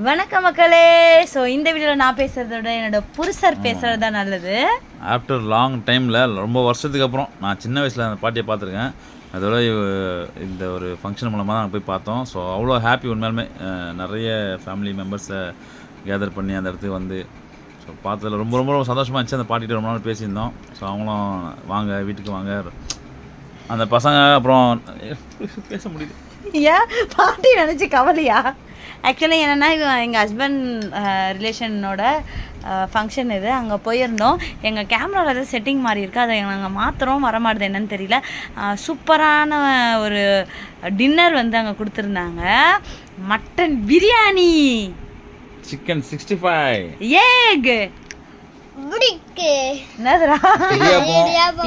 வணக்கம் மக்களே. ஸோ இந்த வீடியோவில் நான் பேசுகிறத விட என்னோட புருஷர் பேசுகிறது தான் நல்லது. ஆஃப்டர் லாங் டைமில் ரொம்ப வருஷத்துக்கு அப்புறம் நான் சின்ன வயசில் அந்த பாட்டியை பார்த்துருக்கேன். அதோட இந்த ஒரு ஃபங்க்ஷன் மூலமாக தான் நாங்கள் போய் பார்த்தோம். ஸோ அவ்வளோ ஹாப்பி. உண்மையாலுமே நிறைய ஃபேமிலி மெம்பர்ஸை கேதர் பண்ணி அந்த இடத்துக்கு வந்து ஸோ பார்த்ததில் ரொம்ப ரொம்ப ரொம்ப சந்தோஷமாக இருந்துச்சு. அந்த பாட்டிகிட்ட ரொம்ப நாள் பேசியிருந்தோம். ஸோ அவங்களும் வாங்க வீட்டுக்கு வாங்க, அந்த பசங்க அப்புறம் பேச முடியுது. ஏன் பாட்டி நினச்சி கவலையா? ஆக்சுவலி என்னென்னா எங்கள் ஹஸ்பண்ட் ரிலேஷனோட ஃபங்க்ஷன் இது. அங்கே போயிருந்தோம். எங்கள் கேமராவில் ஏதாவது செட்டிங் மாதிரி இருக்குது, அதை நாங்கள் மாத்திரம் வரமாட்டுது என்னன்னு தெரியல. சூப்பரான ஒரு டின்னர் வந்து அங்கே கொடுத்துருந்தாங்க. மட்டன் பிரியாணி, சிக்கன் 65, ஏக், என்னதுடா,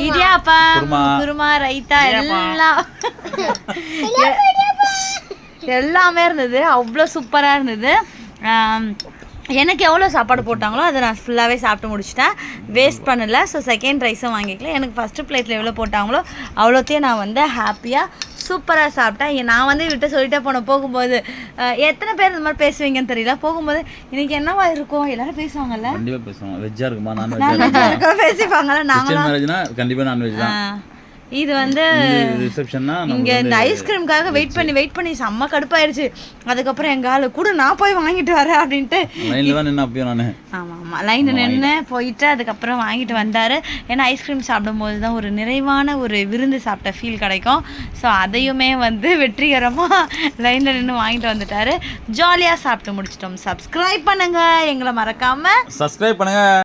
இடியாப்பம், குருமா, ரைத்தா எல்லாமே இருந்தது. அவ்வளோ சூப்பராக இருந்தது. எனக்கு எவ்வளோ சாப்பாடு போட்டாங்களோ அதை நான் ஃபுல்லாகவே சாப்பிட்டு முடிச்சிட்டேன், வேஸ்ட் பண்ணலை. ஸோ செகண்ட் ரைஸும் வாங்கிக்கல. எனக்கு ஃபஸ்ட்டு பிளேட்டில் எவ்வளோ போட்டாங்களோ அவ்வளோத்தையும் நான் வந்து ஹாப்பியாக சூப்பராக சாப்பிட்டேன். நான் வந்து விட்டு சொல்லிட்டே போனேன். போகும்போது எத்தனை பேர் இந்த மாதிரி பேசுவீங்கன்னு தெரியல. போகும்போது இன்னைக்கு என்னவா இருக்கும் எல்லாரும் பேசுவாங்கல்ல, கண்டிப்பாக பேசுவாங்க. வெஜ்ஜாக இருக்குமா நான்வெஜ்ஜாக இருக்கா பேசிப்பாங்கல்ல. நாங்களாம் கண்டிப்பாக நான்வெஜ் தான். இது வந்து இங்கே இந்த ஐஸ்கிரீமுக்காக வெயிட் பண்ணி செம்ம கடுப்பாயிருச்சு. அதுக்கப்புறம் எங்கள் ஆளு கூட நான் போய் வாங்கிட்டு வரேன் அப்படின்ட்டு ஆமாம் லைனில் நின்று போயிட்டு அதுக்கப்புறம் வாங்கிட்டு வந்தார். ஏன்னா ஐஸ்கிரீம் சாப்பிடும்போது தான் ஒரு நிறைவான ஒரு விருந்து சாப்பிட்ட ஃபீல் கிடைக்கும். ஸோ அதையுமே வந்து வெற்றிகரமாக லைனில் நின்று வாங்கிட்டு வந்துட்டார். ஜாலியாக சாப்பிட்டு முடிச்சிட்டோம். சப்ஸ்கிரைப் பண்ணுங்கள், எங்களை மறக்காமல் சப்ஸ்கிரைப் பண்ணுங்கள்.